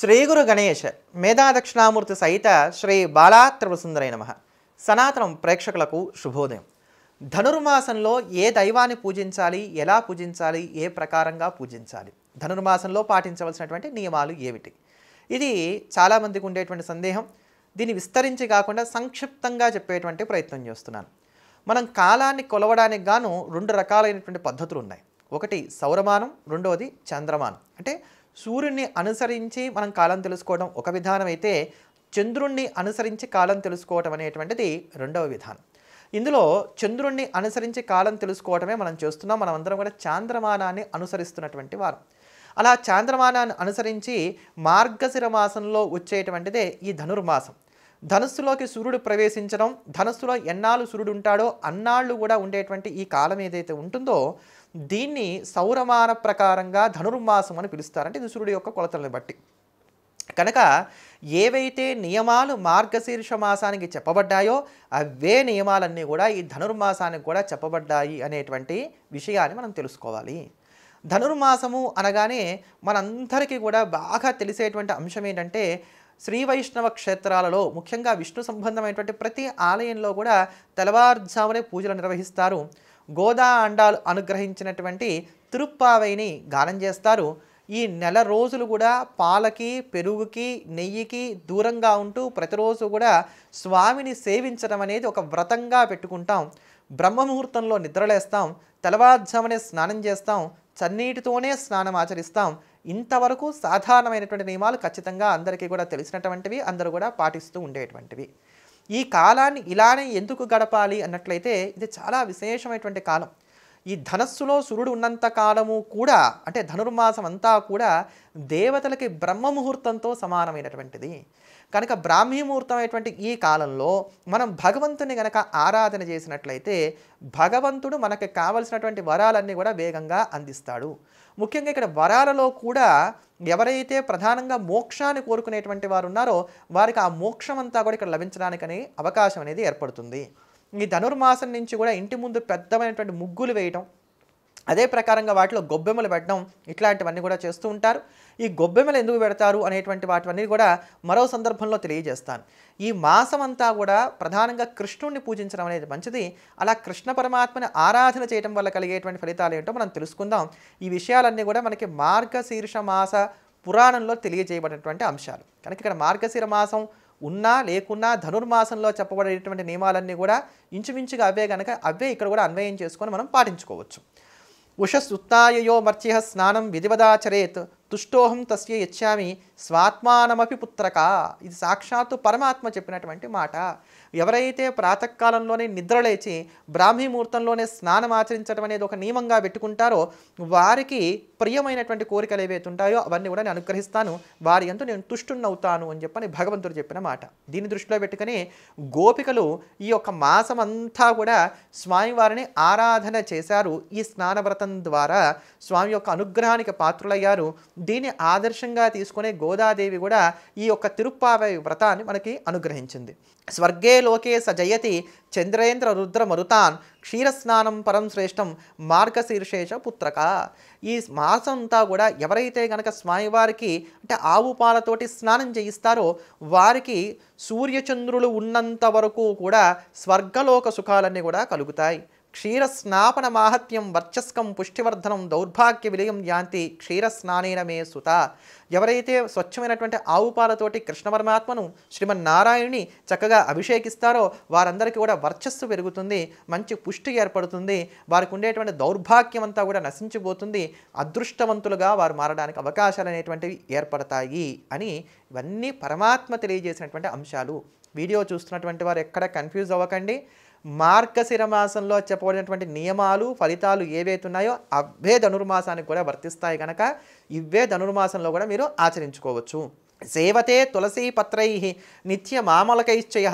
శ్రీ గురు గణేష్ మేధా దక్షిణామూర్తి సహిత శ్రీ బాలా త్రిపురసుందరై నమః. సనాతనం ప్రేక్షకులకు శుభోదయం. ధనుర్మాసంలో ఏ దైవాన్ని పూజించాలి, ఎలా పూజించాలి, ఏ ప్రకారంగా పూజించాలి, ధనుర్మాసంలో పాటించవలసినటువంటి నియమాలు ఏమిటి? ఇది చాలామందికి ఉండేటువంటి సందేహం. దీన్ని విస్తరించి కాకుండా సంక్షిప్తంగా చెప్పేటువంటి ప్రయత్నం చేస్తున్నాను. మనం కాలాన్ని కొలవడానికి గాను రెండు రకాలైనటువంటి పద్ధతులు ఉన్నాయి. ఒకటి సౌరమానం, రెండవది చంద్రమానం. అంటే సూర్యుడిని అనుసరించి మనం కాలం తెలుసుకోవడం ఒక విధానం అయితే, చంద్రుణ్ణి అనుసరించి కాలం తెలుసుకోవటం అనేటువంటిది రెండవ విధానం. ఇందులో చంద్రుణ్ణి అనుసరించి కాలం తెలుసుకోవటమే మనం చేస్తున్నాం. మనం అందరం కూడా చాంద్రమానాన్ని అనుసరిస్తున్నటువంటి వారు. అలా చాంద్రమానాన్ని అనుసరించి మార్గశిర మాసంలో వచ్చేటువంటిదే ఈ ధనుర్మాసం. ధనుస్సులోకి సూర్యుడు ప్రవేశించడం, ధనుస్సులో ఎన్నాళ్ళు సూర్యుడు ఉంటాడో అన్నాళ్ళు కూడా ఉండేటువంటి ఈ కాలం ఏదైతే ఉంటుందో దీన్ని సౌరమాన ప్రకారంగా ధనుర్మాసం అని పిలుస్తారంటే ఇది సూర్యుడు యొక్క కొలతలను బట్టి. కనుక ఏవైతే నియమాలు మార్గశీర్ష మాసానికి చెప్పబడ్డాయో అవే నియమాలన్నీ కూడా ఈ ధనుర్మాసానికి కూడా చెప్పబడ్డాయి అనేటువంటి విషయాన్ని మనం తెలుసుకోవాలి. ధనుర్మాసము అనగానే మనందరికీ కూడా బాగా తెలిసేటువంటి అంశం ఏంటంటే, శ్రీ వైష్ణవ క్షేత్రాలలో ముఖ్యంగా విష్ణు సంబంధమైనటువంటి ప్రతి ఆలయంలో కూడా తెల్లవారుజామునే పూజలు నిర్వహిస్తారు. గోదా అండాలు అనుగ్రహించినటువంటి తిరుప్పావైని గానం చేస్తారు. ఈ నెల రోజులు కూడా పాలకి, పెరుగుకి, నెయ్యికి దూరంగా ఉంటూ ప్రతిరోజు కూడా స్వామిని సేవించడం అనేది ఒక వ్రతంగా పెట్టుకుంటాం. బ్రహ్మముహూర్తంలో నిద్రలేస్తాం, తెల్లవారుజామునే స్నానం చేస్తాం, చన్నీటితోనే స్నానం ఆచరిస్తాం. ఇంతవరకు సాధారణమైనటువంటి నియమాలు ఖచ్చితంగా అందరికీ కూడా తెలిసినటువంటివి, అందరూ కూడా పాటిస్తూ ఉండేటువంటివి. ఈ కాలాన్ని ఇలానే ఎందుకు గడపాలి అన్నట్లయితే ఇది చాలా విశేషమైనటువంటి కాలం. ఈ ధనస్సులో సూర్యుడు ఉన్నంత కాలము కూడా, అంటే ధనుర్మాసం అంతా కూడా దేవతలకి బ్రహ్మముహూర్తంతో సమానమైనటువంటిది. కనుక బ్రాహ్మీ ముహూర్తం అయినటువంటి ఈ కాలంలో మనం భగవంతుని గనక ఆరాధన చేసినట్లయితే భగవంతుడు మనకి కావలసినటువంటి వరాలన్నీ కూడా వేగంగా అందిస్తాడు. ముఖ్యంగా ఇక్కడ వరాలలో కూడా ఎవరైతే ప్రధానంగా మోక్షాన్ని కోరుకునేటువంటి వారు ఉన్నారో వారికి ఆ మోక్షం అంతా కూడా ఇక్కడ లభించడానికనే అవకాశం అనేది ఏర్పడుతుంది. ఈ ధనుర్మాసం నుంచి కూడా ఇంటి ముందు పెద్దమైనటువంటి ముగ్గులు వేయటం, అదే ప్రకారంగా వాటిలో గొబ్బెమ్మలు పెట్టడం, ఇట్లాంటివన్నీ కూడా చేస్తూ ఉంటారు. ఈ గొబ్బెమ్మలు ఎందుకు పెడతారు అనేటువంటి వాటివన్నీ కూడా మరో సందర్భంలో తెలియజేస్తాను. ఈ మాసం అంతా కూడా ప్రధానంగా కృష్ణుడిని పూజించడం అనేది మంచిది. అలా కృష్ణ పరమాత్మని ఆరాధన చేయడం వల్ల కలిగేటువంటి ఫలితాలు ఏంటో మనం తెలుసుకుందాం. ఈ విషయాలన్నీ కూడా మనకి మార్గశీర్ష మాస పురాణంలో తెలియజేయబడినటువంటి అంశాలు. కనుక ఇక్కడ మార్గశిర మాసం ఉన్నా లేకున్నా ధనుర్మాసంలో చెప్పబడేటువంటి నియమాలన్నీ కూడా ఇంచుమించుగా అవే కనుక అవే ఇక్కడ కూడా అన్వయం చేసుకొని మనం పాటించుకోవచ్చు. ఉషస్సుత్తాయయో మర్చ్య స్నానం విధివదాచరేత్ తుష్టోహం తస్య యచ్చామి స్వాత్మానమపి పుత్రక. ఇది సాక్షాత్తు పరమాత్మ చెప్పినటువంటి మాట. ఎవరైతే ప్రాతకాలంలోనే నిద్రలేచి బ్రాహ్మీ ముహూర్తంలోనే స్నానం ఆచరించడం అనేది ఒక నియమంగా పెట్టుకుంటారో వారికి ప్రియమైనటువంటి కోరికలు ఏవైతే ఉంటాయో అవన్నీ కూడా నేను అనుగ్రహిస్తాను, వారి యందు నేను తుష్టున్నవుతాను అని చెప్పని భగవంతుడు చెప్పిన మాట. దీన్ని దృష్టిలో పెట్టుకుని గోపికలు ఈ యొక్క మాసం అంతా కూడా స్వామివారిని ఆరాధన చేశారు. ఈ స్నానవ్రతం ద్వారా స్వామి యొక్క అనుగ్రహానికి పాత్రులయ్యారు. దీన్ని ఆదర్శంగా తీసుకునే గోదాదేవి కూడా ఈ యొక్క తిరుప్పావై వ్రతాన్ని మనకి అనుగ్రహించింది. స్వర్గే లోకే సజయతి చంద్రేంద్ర రుద్ర మరుతాన్ క్షీరస్నానం పరం శ్రేష్టం మార్గశీర్షేష పుత్రక. ఈ మాసం అంతా కూడా ఎవరైతే కనుక స్వామివారికి అంటే ఆవు పాలతోటి స్నానం చేయిస్తారో వారికి సూర్యచంద్రులు ఉన్నంత వరకు కూడా స్వర్గలోక సుఖాలన్నీ కూడా కలుగుతాయి. క్షీరస్నాపన మాహత్యం వర్చస్కం పుష్టివర్ధనం దౌర్భాగ్య విలయం యాంతి క్షీరస్నానేన మే సుత. ఎవరైతే స్వచ్ఛమైనటువంటి ఆవు పాలతోటి కృష్ణ పరమాత్మను శ్రీమన్నారాయణుని చక్కగా అభిషేకిస్తారో వారందరికీ కూడా వర్చస్సు పెరుగుతుంది, మంచి పుష్టి ఏర్పడుతుంది, వారికి ఉండేటువంటి దౌర్భాగ్యం అంతా కూడా నశించిపోతుంది, అదృష్టవంతులుగా వారు మారడానికి అవకాశాలు అనేటువంటివి ఏర్పడతాయి అని ఇవన్నీ పరమాత్మ తెలియజేసినటువంటి అంశాలు. వీడియో చూస్తున్నటువంటి వారు ఎక్కడ కన్ఫ్యూజ్ అవ్వకండి. మార్గశిర మాసంలో చెప్పబడినటువంటి నియమాలు ఫలితాలు ఏవైతే ఉన్నాయో అవే ధనుర్మాసానికి కూడా వర్తిస్తాయి కనుక ఇవే ధనుర్మాసంలో కూడా మీరు ఆచరించుకోవచ్చు. సేవతే తులసీ పత్రై నిత్య మామలకైశ్చయ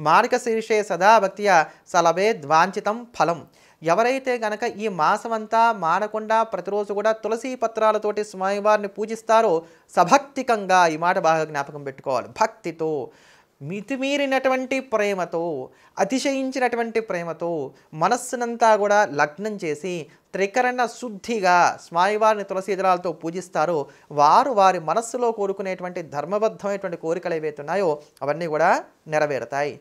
మార్గశీర్షే సదా భక్త్యా సలభేద్వాంఛితం ఫలం. ఎవరైతే గనక ఈ మాసమంతా మానకుండా ప్రతిరోజు కూడా తులసీ పత్రాలతోటి స్వామివారిని పూజిస్తారో సభక్తికంగా, ఈ మాట బాగా జ్ఞాపకం పెట్టుకోవాలి, భక్తితో మితిమీరినటువంటి ప్రేమతో, అతిశయించినటువంటి ప్రేమతో మనస్సునంతా కూడా లగ్నం చేసి త్రికరణ శుద్ధిగా స్వామివారిని తులసి దళాలతో పూజిస్తారో వారు వారి మనస్సులో కోరుకునేటువంటి ధర్మబద్ధమైనటువంటి కోరికలు ఏవైతే ఉన్నాయో అవన్నీ కూడా నెరవేరుతాయి.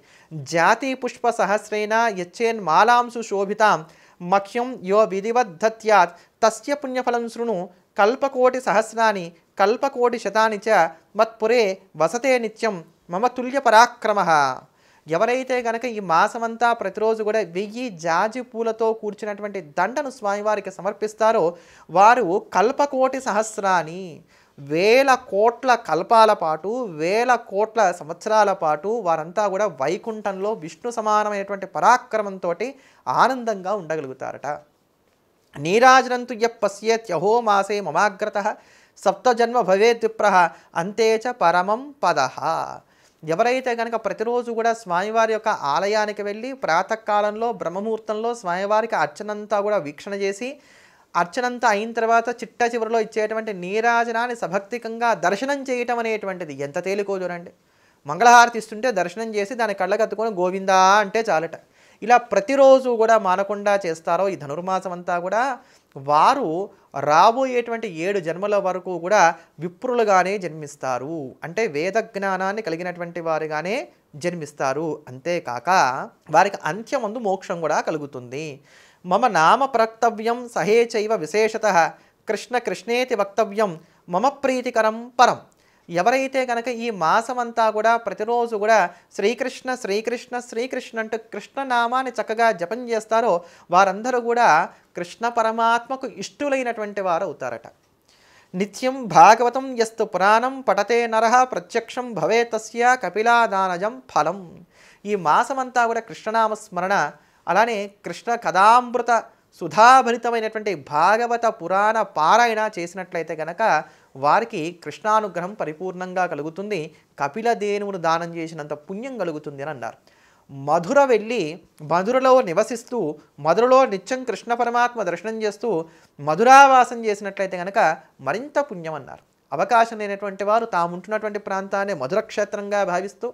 జాతి పుష్ప సహస్రేణ యచ్చేన్ మాలాంసు శోభితాం మఖ్యం యో విధివద్ధత్యాత్ తస్య పుణ్యఫలం శృణు కల్పకోటి సహస్రాని కల్పకోటి శతాని చ మత్పురే వసతే నిత్యం మమ తుల్య పరాక్రమ. ఎవరైతే గనక ఈ మాసమంతా ప్రతిరోజు కూడా 1000 జాజి పూలతో కూర్చున్నటువంటి దండను స్వామివారికి సమర్పిస్తారో వారు కల్పకోటి సహస్రాన్ని 1000 కోట్ల కల్పాల పాటు 1000 కోట్ల సంవత్సరాల పాటు వారంతా కూడా వైకుంఠంలో విష్ణు సమానమైనటువంటి పరాక్రమంతో ఆనందంగా ఉండగలుగుతారట. నీరాజనంతు యః పశ్యేత్యహో మాసే మమాగ్రతః సప్తజన్మ భవేద్ విప్రః అంతే చ పరమం పదః. ఎవరైతే కనుక ప్రతిరోజు కూడా స్వామివారి యొక్క ఆలయానికి వెళ్ళి ప్రాతకాలంలో బ్రహ్మముహూర్తంలో స్వామివారికి అర్చనంతా కూడా వీక్షణ చేసి అర్చనంతా అయిన తర్వాత చిట్ట చివరిలో ఇచ్చేటువంటి నీరాజనాన్ని సభక్తికంగా దర్శనం చేయటం అనేటువంటిది ఎంత తేలికో చూడండి. మంగళహారతి ఇస్తుంటే దర్శనం చేసి దాని కళ్ళకత్తుకొని గోవిందా అంటే చాలట. ఇలా ప్రతిరోజు కూడా మానకుండా చేస్తారో ఈ ధనుర్మాసం అంతా కూడా వారు రాబోయేటువంటి 7 జన్మల వరకు కూడా విప్రులుగానే జన్మిస్తారు. అంటే వేద జ్ఞానాన్ని కలిగినటువంటి వారుగానే జన్మిస్తారు. అంతేకాక వారికి అంత్యమందు మోక్షం కూడా కలుగుతుంది. మమ నామ ప్రక్తవ్యం సహేచైవ విశేషతః కృష్ణ కృష్ణేతి వక్తవ్యం మమ ప్రీతికరం పరం. ఎవరైతే కనుక ఈ మాసమంతా కూడా ప్రతిరోజు కూడా శ్రీకృష్ణ శ్రీకృష్ణ శ్రీకృష్ణ అంటూ కృష్ణనామాన్ని చక్కగా జపం చేస్తారో వారందరూ కూడా కృష్ణ పరమాత్మకు ఇష్టులైనటువంటి వారు అవుతారట. నిత్యం భాగవతం యస్తు పురాణం పఠతే నరః ప్రత్యక్షం భవే తస్య కపిలాదానజం ఫలం. ఈ మాసమంతా కూడా కృష్ణనామ స్మరణ అలానే కృష్ణ కథామృత సుధాభరితమైనటువంటి భాగవత పురాణ పారాయణ చేసినట్లయితే గనక వారికి కృష్ణానుగ్రహం పరిపూర్ణంగా కలుగుతుంది. కపిలదేనువును దానం చేసినంత పుణ్యం కలుగుతుంది అని అన్నారు. మధుర వెళ్ళి మధురలో నివసిస్తూ మధురలో నిత్యం కృష్ణ పరమాత్మ దర్శనం చేస్తూ మధురావాసం చేసినట్లయితే కనుక మరింత పుణ్యం అన్నారు. అవకాశం లేనటువంటి వారు తాము ఉంటున్నటువంటి ప్రాంతాన్ని మధుర క్షేత్రంగా భావిస్తూ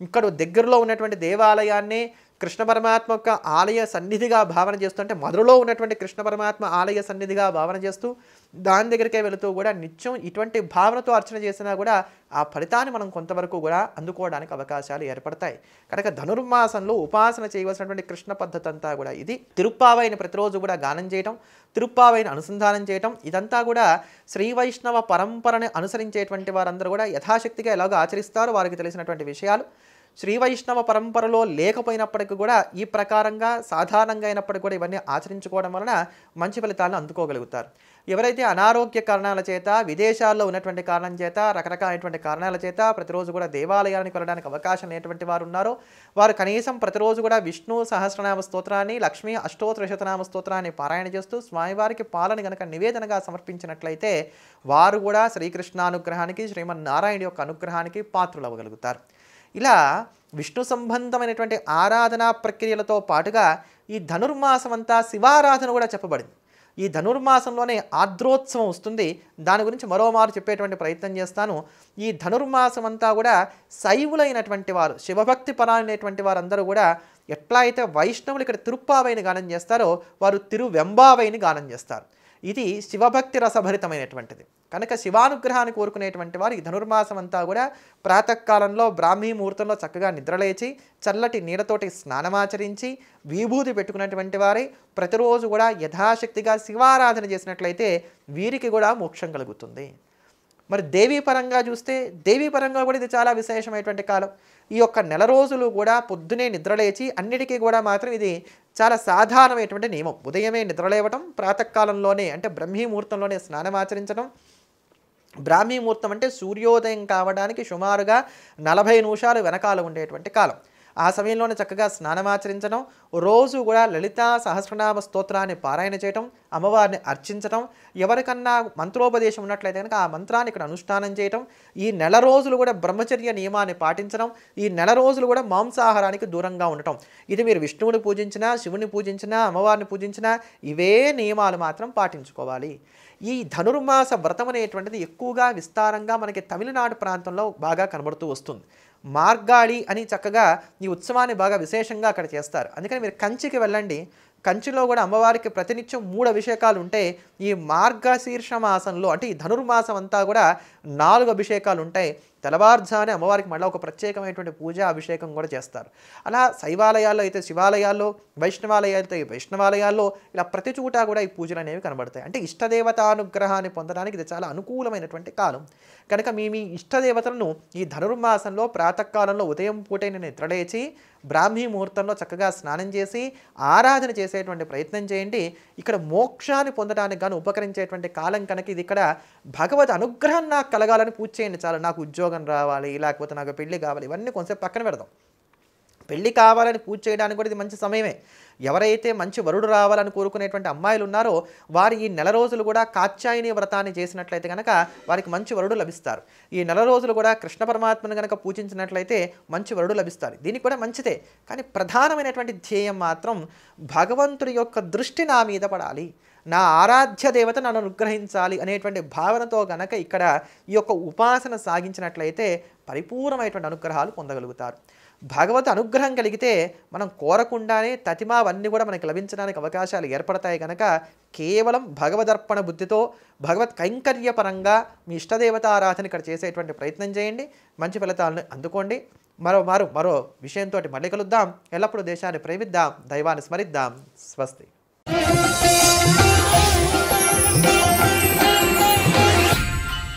ఇక్కడ దగ్గరలో ఉన్నటువంటి దేవాలయాన్ని కృష్ణ పరమాత్మ యొక్క ఆలయ సన్నిధిగా భావన చేస్తూ అంటే మధురలో ఉన్నటువంటి కృష్ణ పరమాత్మ ఆలయ సన్నిధిగా భావన చేస్తూ దాని దగ్గరికే వెళుతూ కూడా నిత్యం ఇటువంటి భావనతో అర్చన చేసినా కూడా ఆ ఫలితాన్ని మనం కొంతవరకు కూడా అందుకోవడానికి అవకాశాలు ఏర్పడతాయి. కనుక ధనుర్మాసంలో ఉపాసన చేయవలసినటువంటి కృష్ణ పద్ధతి అంతా కూడా ఇది. తిరుప్పావైని ప్రతిరోజు కూడా గానం చేయటం, తిరుప్పావైని అనుసంధానం చేయటం, ఇదంతా కూడా శ్రీ వైష్ణవ పరంపరని అనుసరించేటువంటి వారందరూ కూడా యథాశక్తిగా ఎలాగో ఆచరిస్తారో వారికి తెలిసినటువంటి విషయాలు. శ్రీ వైష్ణవ పరంపరలో లేకపోయినప్పటికీ కూడా ఈ ప్రకారంగా సాధారణంగా అయినప్పటికీ కూడా ఇవన్నీ ఆచరించుకోవడం వలన మంచి ఫలితాలను అందుకోగలుగుతారు. ఎవరైతే అనారోగ్య కారణాల చేత విదేశాల్లో ఉన్నటువంటి కారణం చేత రకరకాలైనటువంటి కారణాల చేత ప్రతిరోజు కూడా దేవాలయానికి వెళ్ళడానికి అవకాశం లేనటువంటి వారు ఉన్నారో వారు కనీసం ప్రతిరోజు కూడా విష్ణు సహస్రనామ స్తోత్రాన్ని లక్ష్మీ అష్టోత్తర శతనామ స్తోత్రాన్ని పారాయణ చేస్తూ స్వామివారికి పాలన కనుక నివేదనగా సమర్పించినట్లయితే వారు కూడా శ్రీకృష్ణానుగ్రహానికి శ్రీమన్నారాయణ యొక్క అనుగ్రహానికి పాత్రులవ్వగలుగుతారు. ఇలా విష్ణు సంబంధమైనటువంటి ఆరాధనా ప్రక్రియలతో పాటుగా ఈ ధనుర్మాసం అంతా శివారాధన కూడా చెప్పబడింది. ఈ ధనుర్మాసంలోనే ఆర్ద్రోత్సవం వస్తుంది. దాని గురించి మరోమారు చెప్పేటువంటి ప్రయత్నం చేస్తాను. ఈ ధనుర్మాసం అంతా కూడా శైవులైనటువంటి వారు శివభక్తి పరాయణమైనటువంటి వారందరూ కూడా ఎట్లా అయితే వైష్ణవులు ఇక్కడ తిరుప్పావైని గానం చేస్తారో వారు తిరువెంబావైని గానం చేస్తారు. ఇది శివభక్తి రసభరితమైనటువంటిది. కనుక శివానుగ్రహాన్ని కోరుకునేటువంటి వారు ఈ ధనుర్మాసం అంతా కూడా ప్రాతకాలంలో బ్రాహ్మీ ముహూర్తంలో చక్కగా నిద్రలేచి చల్లటి నీళ్ళతోటి స్నానమాచరించి విభూతి పెట్టుకున్నటువంటి వారే ప్రతిరోజు కూడా యథాశక్తిగా శివారాధన చేసినట్లయితే వీరికి కూడా మోక్షం కలుగుతుంది. మరి దేవీ పరంగా చూస్తే దేవీ పరంగా కూడా ఇది చాలా విశేషమైనటువంటి కాలం. ఈ యొక్క నెల రోజులు కూడా పొద్దునే నిద్రలేచి అన్నిటికీ కూడా మాత్రం ఇది చాలా సాధారణమైనటువంటి నియమం. ఉదయమే నిద్రలేవటం, ప్రాతకాలంలోనే అంటే బ్రహ్మీ ముహూర్తంలోనే స్నానమాచరించడం. బ్రాహ్మీ ముహూర్తం అంటే సూర్యోదయం కావడానికి సుమారుగా 40 నిమిషాలు వెనకాల ఉండేటువంటి కాలం. ఆ సమయంలోనే చక్కగా స్నానమాచరించడం, రోజు కూడా లలితా సహస్రనామ స్తోత్రాన్ని పారాయణ చేయటం, అమ్మవారిని అర్చించటం, ఎవరికన్నా మంత్రోపదేశం ఉన్నట్లయితే కనుక ఆ మంత్రాన్ని ఇక్కడ అనుష్ఠానం చేయటం, ఈ నెల రోజులు కూడా బ్రహ్మచర్య నియమాన్ని పాటించడం, ఈ నెల రోజులు కూడా మాంసాహారానికి దూరంగా ఉండటం. ఇది మీరు విష్ణువుని పూజించినా, శివుని పూజించినా, అమ్మవారిని పూజించినా ఇవే నియమాలు మాత్రం పాటించుకోవాలి. ఈ ధనుర్మాస వ్రతం అనేటువంటిది ఎక్కువగా విస్తారంగా మనకి తమిళనాడు ప్రాంతంలో బాగా కనబడుతూ వస్తుంది. మార్గాళి అని చక్కగా ఈ ఉత్సవాన్ని బాగా విశేషంగా అక్కడ చేస్తారు. అందుకని మీరు కంచికి వెళ్ళండి. కంచిలో కూడా అమ్మవారికి ప్రతినిత్యం 3 అభిషేకాలు ఉంటాయి. ఈ మార్గశీర్ష మాసంలో అంటే ఈ ధనుర్మాసం అంతా కూడా 4 అభిషేకాలు ఉంటాయి. తెల్లవారుజామునే అమ్మవారికి మళ్ళీ ఒక ప్రత్యేకమైనటువంటి పూజా అభిషేకం కూడా చేస్తారు. అలా శైవాలయాల్లో అయితే శివాలయాల్లో, వైష్ణవాలయాలతో అయితే వైష్ణవాలయాల్లో ఇలా ప్రతి చోట కూడా ఈ పూజలు అనేవి కనబడతాయి. అంటే ఇష్టదేవతానుగ్రహాన్ని పొందడానికి ఇది చాలా అనుకూలమైనటువంటి కాలం. కనుక మీ ఇష్టదేవతలను ఈ ధనుర్మాసంలో ప్రాతకాలంలో ఉదయం పూటైన నిద్రలేచి బ్రాహ్మీ ముహూర్తంలో చక్కగా స్నానం చేసి ఆరాధన చేసేటువంటి ప్రయత్నం చేయండి. ఇక్కడ మోక్షాన్ని పొందడానికి గాను ఉపకరించేటువంటి కాలం కనుక ఇది. ఇక్కడ భగవద్ అనుగ్రహం నాకు కలగాలని పూజ చేయండి చాలు. నాకు ఉద్యోగం రావాలి, లేకపోతే నాకు పెళ్లి కావాలి, ఇవన్నీ కొంచెం పక్కన పెడదాం. పెళ్లి కావాలని పూజ చేయడానికి కూడా ఇది మంచి సమయమే. ఎవరైతే మంచి వరుడు రావాలని కోరుకునేటువంటి అమ్మాయిలు ఉన్నారో వారు ఈ నెల రోజులు కూడా కాత్యాయని వ్రతాన్ని చేసినట్లయితే కనుక వారికి మంచి వరుడు లభిస్తారు. ఈ నెల రోజులు కూడా కృష్ణ పరమాత్మను కనుక పూజించినట్లయితే మంచి వరుడు లభిస్తారు. దీనికి కూడా మంచిదే. కానీ ప్రధానమైనటువంటి ధ్యేయం మాత్రం భగవంతుడి యొక్క దృష్టి నా మీద పడాలి, నా ఆరాధ్య దేవత నన్ను అనుగ్రహించాలి అనేటువంటి భావనతో గనక ఇక్కడ ఈ యొక్క ఉపాసన సాగించినట్లయితే పరిపూర్ణమైనటువంటి అనుగ్రహాలు పొందగలుగుతారు. భగవత్ అనుగ్రహం కలిగితే మనం కోరకుండానే తతిమావన్నీ కూడా మనకి లభించడానికి అవకాశాలు ఏర్పడతాయి. కనుక కేవలం భగవదర్పణ బుద్ధితో భగవత్ కైంకర్యపరంగా మీ ఇష్టదేవతారాధన ఇక్కడ చేసేటువంటి ప్రయత్నం చేయండి. మంచి ఫలితాలను అందుకోండి. మరో విషయంతో మళ్ళీ కలుద్దాం. ఎల్లప్పుడూ దేశాన్ని ప్రేమిద్దాం, దైవాన్ని స్మరిద్దాం. స్వస్తి.